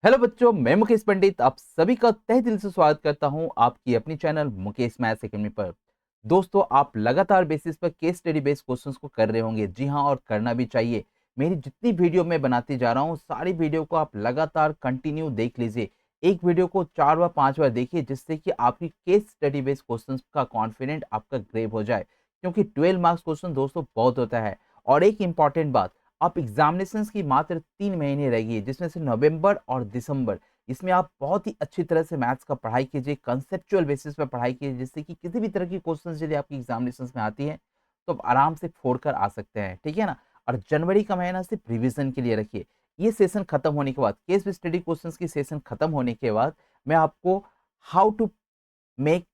Hello बच्चों, मैं मुकेश पंडित आप सभी का तहे दिल से स्वागत करता हूं आपकी अपनी चैनल मुकेश मैथ्स एकेडमी पर। दोस्तों, आप लगातार बेसिस पर केस स्टडी बेस्ड क्वेश्चंस को कर रहे होंगे। जी हां, और करना भी चाहिए। मेरी जितनी वीडियो मैं बनाते जा रहा हूं, सारी वीडियो को आप लगातार कंटिन्यू देख लीजिए। एक वीडियो को 4 व 5 बार देखिए, जिससे कि आपकी केस स्टडी बेस्ड क्वेश्चंस का कॉन्फिडेंट आपका ग्रेव हो जाए। क्योंकि 12 मार्क्स क्वेश्चन दोस्तों बहुत होता है। और एक इंपॉर्टेंट बात, आप एग्जामिनेशंस की मात्र 3 महीने रह गई है, जिसमें से नवंबर और दिसंबर, इसमें आप बहुत ही अच्छी तरह से मैथ्स का पढ़ाई कीजिए, कंसेप्चुअल बेसिस पर पढ़ाई कीजिए, जिससे कि किसी भी तरह की क्वेश्चंस यदि आपकी एग्जामिनेशंस में आती है तो आप आराम से फोड़ कर आ सकते हैं। ठीक है ना। और जनवरी का महीना सिर्फ रिवीजन के लिए रखिए। ये सेशन खत्म होने के बाद, केस स्टडी क्वेश्चंस की सेशन खत्म होने के बाद, मैं आपको how to make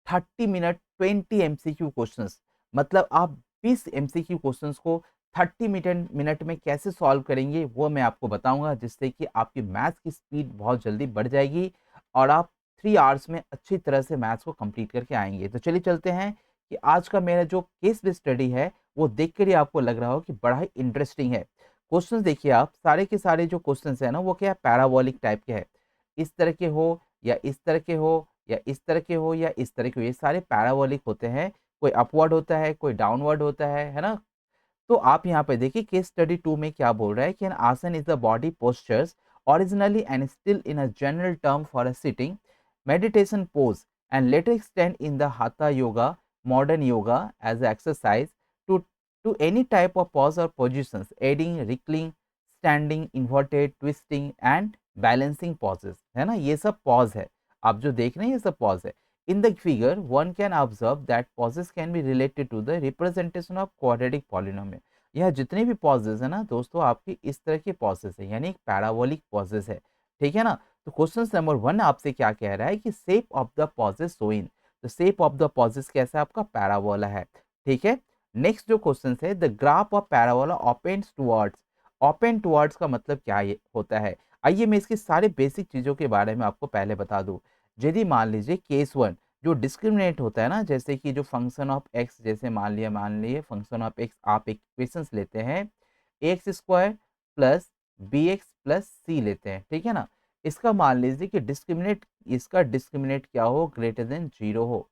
30 minute 20 MCQ questions, मतलब आप 20 MCQ क्वेश्चंस को 30 मिनट में कैसे सॉल्व करेंगे वो मैं आपको बताऊंगा, जिससे कि आपकी मैथ्स की स्पीड बहुत जल्दी बढ़ जाएगी और आप 3 आवर्स में अच्छी तरह से मैथ्स को कंप्लीट करके आएंगे। तो चलिए चलते हैं कि आज का मेरा जो केस बेस्ड स्टडी है वो देख कर ही आपको लग रहा हो कि बड़ा ही इंटरेस्टिंग है। क्वेश्चंस देखिए, आप सारे के सारे जो क्वेश्चंस है ना, वो क्या है, पैराबोलिक टाइप के है। इस तरह के हो या इस तरह के हो या इस तरह के हो या इस तरह के हो, ये सारे पैराबोलिक होते हैं। कोई अपवर्ड होता है, कोई डाउनवर्ड होता है ना। तो आप यहाँ पे देखिए केस स्टडी 2 में क्या बोल रहा है कि एन आसन is the body postures originally and still in a general term for a sitting meditation pose and later extend in the hatha yoga, modern yoga as an exercise to any type of pose or positions aiding wriggling, standing, inverted, twisting and balancing poses, है ना। ये सब pose है, आप जो देख रहे हैं ये सब pose है। In the figure, one can observe that pauses can be related to the representation of quadratic polynomial। यह जितने भी पॉजेज है ना दोस्तों, आपकी इस तरह के पॉजेज है, यानी एक पैराबोलिक पॉजेज है। ठीक है ना। तो क्वेश्चन नंबर 1 आपसे क्या कह रहा है कि shape of the pages show in. तो शेप ऑफ द पॉजेज कैसा है, आपका पैराबोला है। ठीक है। नेक्स्ट जो क्वेश्चन है, the graph of parabola open towards. Open towards का मतलब क्या ये होता है। आइए मैं इसकी सारे बेसिक चीजों के बारे में आपको पहले बता दूं। यदि मान लीजिए केस 1 जो डिस्क्रिमिनेट होता है ना, जैसे कि जो फंक्शन ऑफ एक्स, जैसे मान लिए फंक्शन ऑफ एक्स, आप एक इक्वेशंस लेते हैं X square plus B X plus C लेते हैं। ठीक है ना। इसका मान लीजिए कि डिस्क्रिमिनेट, इसका डिस्क्रिमिनेट क्या हो, ग्रेटर देन जीरो हो।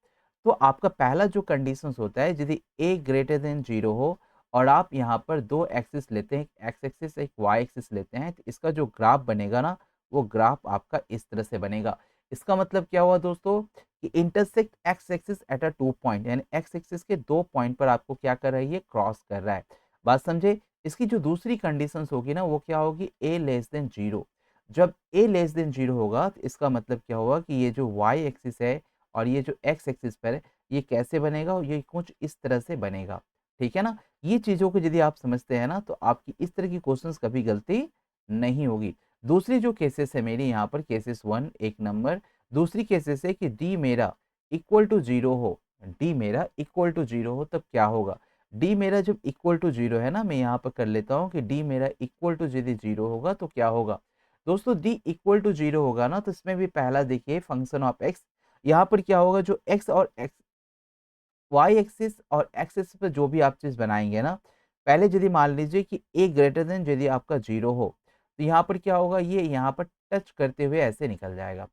तो आपका पहला जो कंडीशन होता है, यदि ए ग्रेटर देन जीरो हो और आप यहाँ पर दो एक्सिस लेते हैं, एक एक्स एक्सिस एक वाई एक्सिस लेते हैं, तो इसका जो ग्राफ बनेगा ना, वो ग्राफ आपका इस तरह से बनेगा। इसका मतलब क्या हुआ दोस्तों कि intersect x axis at a 2 point, यानी एक्स एक्सिस के 2 पॉइंट पर आपको क्या कर रहा है, ये क्रॉस कर रहा है। बात समझे। इसकी जो दूसरी कंडीशन होगी ना, वो क्या होगी, ए लेस देन जीरो। जब ए लेस देन जीरो होगा तो इसका मतलब क्या होगा कि ये जो वाई एक्सिस है और ये जो एक्स एक्सिस पर है, ये कैसे बनेगा, ये कुछ इस तरह से बनेगा। ठीक है ना। ये चीजों को यदि आप समझते हैं ना, तो आपकी इस तरह की क्वेश्चंस कभी गलती नहीं होगी। दूसरी जो केसेस है मेरी यहाँ पर, केसेस 1 एक नंबर। दूसरी केसेस है कि डी मेरा इक्वल टू जीरो हो, डी मेरा इक्वल टू जीरो हो, तब क्या होगा। डी मेरा जब इक्वल टू जीरो है ना, मैं यहाँ पर कर लेता हूँ कि डी मेरा इक्वल टू यदि जीरो होगा तो क्या होगा दोस्तों, डी इक्वल टू जीरो होगा ना, तो इसमें भी पहला देखिए फंक्शन ऑफ एक्स, यहाँ पर क्या होगा, जो एक्स और एक्स वाई एक्सिस और एक्सिस पे जो भी आप चीज बनाएंगे ना, पहले यदि मान लीजिए कि ए ग्रेटर देन यदि आपका जीरो हो, तो यहाँ पर क्या होगा, ये यहाँ पर टच करते हुए ऐसे निकल जाएगा।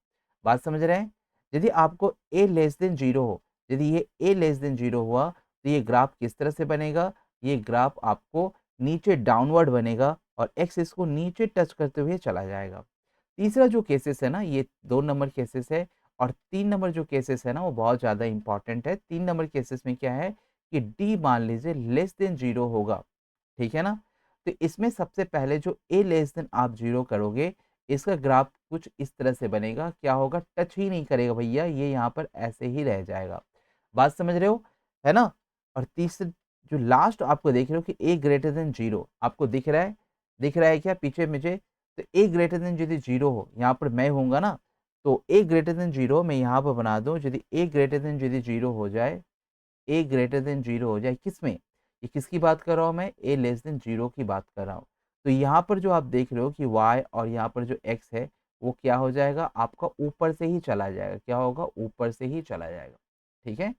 बात समझ रहे हैं। यदि आपको ए लेस देन जीरो हो, यदि ये ए लेस देन जीरो हुआ, तो ये ग्राफ किस तरह से बनेगा, ये ग्राफ आपको नीचे डाउनवर्ड बनेगा और एक्स इसको नीचे टच करते हुए चला जाएगा। तीसरा जो केसेस है ना, ये 2 नंबर केसेस है। और 3 नंबर जो केसेस है ना, वो बहुत ज़्यादा इंपॉर्टेंट है। 3 नंबर केसेस में क्या है कि डी मान लीजिए लेस देन जीरो होगा। ठीक है ना। तो इसमें सबसे पहले जो ए लेस देन आप जीरो करोगे, इसका ग्राफ कुछ इस तरह से बनेगा, क्या होगा, टच ही नहीं करेगा भैया, ये यहाँ पर ऐसे ही रह जाएगा। बात समझ रहे हो, है ना। और तीसरा जो लास्ट आपको देख रहे हो कि ए ग्रेटर देन जीरो आपको दिख रहा है, दिख रहा है क्या पीछे मुझे। तो ए ग्रेटर देन यदि जीरो हो, यहाँ पर मैं होऊंगा ना, तो ए ग्रेटर देन जीरो मैं यहाँ पर बना दूं, यदि ए ग्रेटर देन यदि जीरो हो जाए, ए ग्रेटर देन जीरो हो जाए किस में, ये किसकी बात कर रहा हूँ मैं, ए लेस देन जीरो की बात कर रहा हूँ। तो यहाँ पर जो आप देख रहे हो कि वाई और यहाँ पर जो एक्स है, वो क्या हो जाएगा, आपका ऊपर से ही चला जाएगा, क्या होगा, ऊपर से ही चला जाएगा। ठीक है।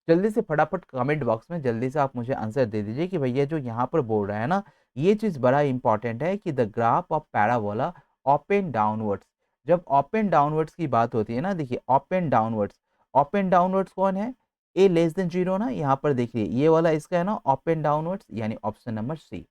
जल्दी से फटाफट कमेंट बॉक्स में जल्दी से आप मुझे आंसर दे दीजिए कि भैया जो यहाँ पर बोल रहा है ना, ये चीज बड़ा इंपॉर्टेंट है कि the graph of parabola up and downwards. जब अप एंड डाउनवर्ड्स की बात होती है ना, देखिए up and downwards, up and downwards कौन है, ए लेस देन जीरो ना, यहाँ पर देखिए ये वाला इसका है ना अप एंड डाउनवर्ड्स, यानी ऑप्शन नंबर सी।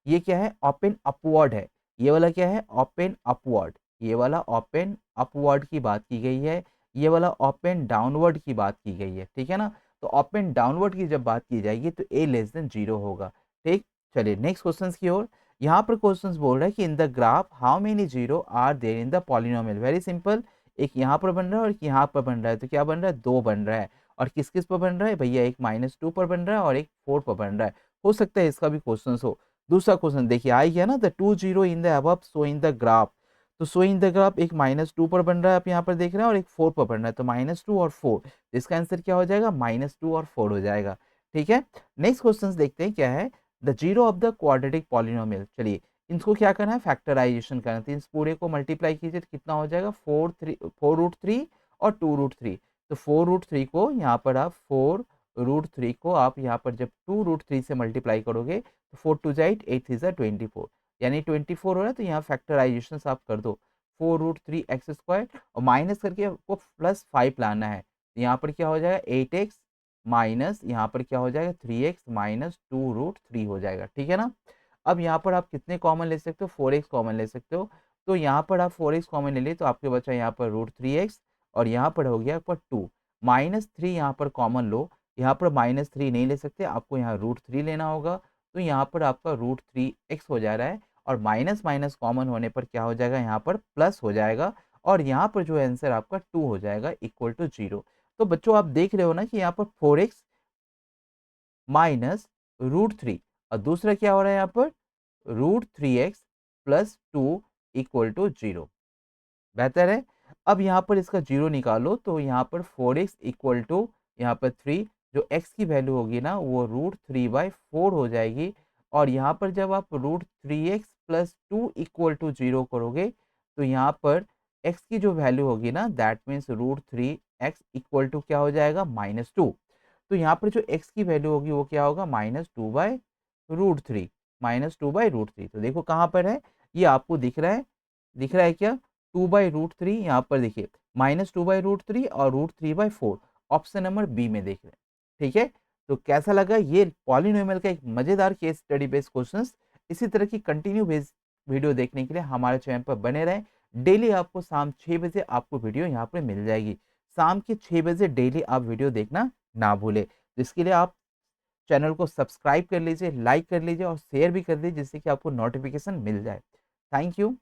ये क्या है, अप एंड अपवर्ड है, ये वाला क्या है, अप एंड अपवर्ड, ये वाला अप एंड अपवर्ड की बात की गई है, ये वाला अप एंड डाउनवर्ड की बात की गई है, ठीक है ना। तो अप एंड डाउनवर्ड की जब बात की जाएगी तो ए लेस देन जीरो होगा, ठीक। चलिए नेक्स्ट क्वेश्चन की ओर। यहाँ पर क्वेश्चन बोल रहा है कि in the graph how many zero are there in the polynomial. Very simple, एक यहाँ पर बन रहा है और एक यहाँ पर बन रहा है, तो क्या बन रहा है, दो बन रहा है। और किस किस पर बन रहा है भैया, एक -2 पर बन रहा है और एक 4 पर बन रहा है। हो सकता है इसका भी क्वेश्चन हो। दूसरा क्वेश्चन देखिए आ गया ना, the two zero in the above show in the graph. तो शो इन द ग्राफ एक -2 पर बन रहा है, आप यहाँ पर देख रहे हैं, और एक 4 पर बन रहा है, तो -2 और 4, तो इसका आंसर क्या हो जाएगा, -2 और 4 हो जाएगा, ठीक है। नेक्स्ट क्वेश्चन देखते हैं क्या है, the zero of the quadratic polynomial. चलिए इनको क्या करना है, फैक्टराइजेशन करना है, तो इस पूरे को मल्टीप्लाई कीजिए तो कितना हो जाएगा, 4√3 और 2√3। तो 4√3 को यहाँ पर आप 4√3 को आप यहाँ पर जब 2√3 से मल्टीप्लाई करोगे तो 4 टू जाइट 8 थ्री 24, यानी 24 हो रहा है, तो यहाँ फैक्टराइजेशन आप कर दो, 4√3x² और माइनस करके आपको +5 लाना है, तो यहाँ पर क्या हो जाएगा 8x माइनस यहाँ पर क्या हो जाएगा 3x माइनस 2√3 हो जाएगा, ठीक है ना। अब यहाँ पर आप कितने कॉमन ले सकते हो, 4x कॉमन ले सकते हो, तो यहाँ पर आप 4x कॉमन ले लिए तो आपके बचा यहाँ पर √3x और यहाँ पर हो गया आपका 2, -3 यहाँ पर कॉमन लो, यहाँ पर -3 नहीं ले सकते, आपको यहाँ √3 लेना होगा, तो यहाँ पर आपका √3x हो जा रहा है, और माइनस माइनस कॉमन होने पर क्या हो जाएगा, यहाँ पर प्लस हो जाएगा, और यहाँ पर जो आंसर आपका 2 हो जाएगा इक्वल टू 0। तो बच्चों आप देख रहे हो ना कि यहाँ पर 4x माइनस √3 और दूसरा क्या हो रहा है यहाँ पर √3x प्लस 2 इक्वल टू 0, बेहतर है। अब यहाँ पर इसका 0 निकालो तो यहाँ पर 4x इक्वल टू यहाँ पर 3, जो x की वैल्यू होगी ना वो √3/4 हो जाएगी, और यहाँ पर जब आप √3x प्लस 2 इक्वल टू 0 करोगे तो यहाँ पर x की जो वैल्यू होगी ना that means √3x equal to क्या हो जाएगा, -2। तो यहाँ पर जो x की वैल्यू होगी वो क्या होगा, -2/√3, -2/√3। तो देखो कहाँ पर है, ये आपको दिख रहा है क्या, 2/√3, यहाँ पर देखिए -2/√3 और √3/4, ऑप्शन नंबर बी में देख रहे हैं, ठीक है। तो कैसा लगा ये पॉलिनोमियल का एक मजेदार केस स्टडी बेस्ड क्वेश्चंस। इसी तरह की कंटिन्यू बेस्ड वीडियो देखने के लिए हमारे चैनल पर बने रहें। डेली आपको शाम 6 बजे आपको वीडियो यहाँ पर मिल जाएगी, शाम के 6 बजे डेली आप वीडियो देखना ना भूले। तो इसके लिए आप चैनल को सब्सक्राइब कर लीजिए, लाइक कर लीजिए और शेयर भी कर दीजिए, जिससे कि आपको नोटिफिकेशन मिल जाए। Thank you.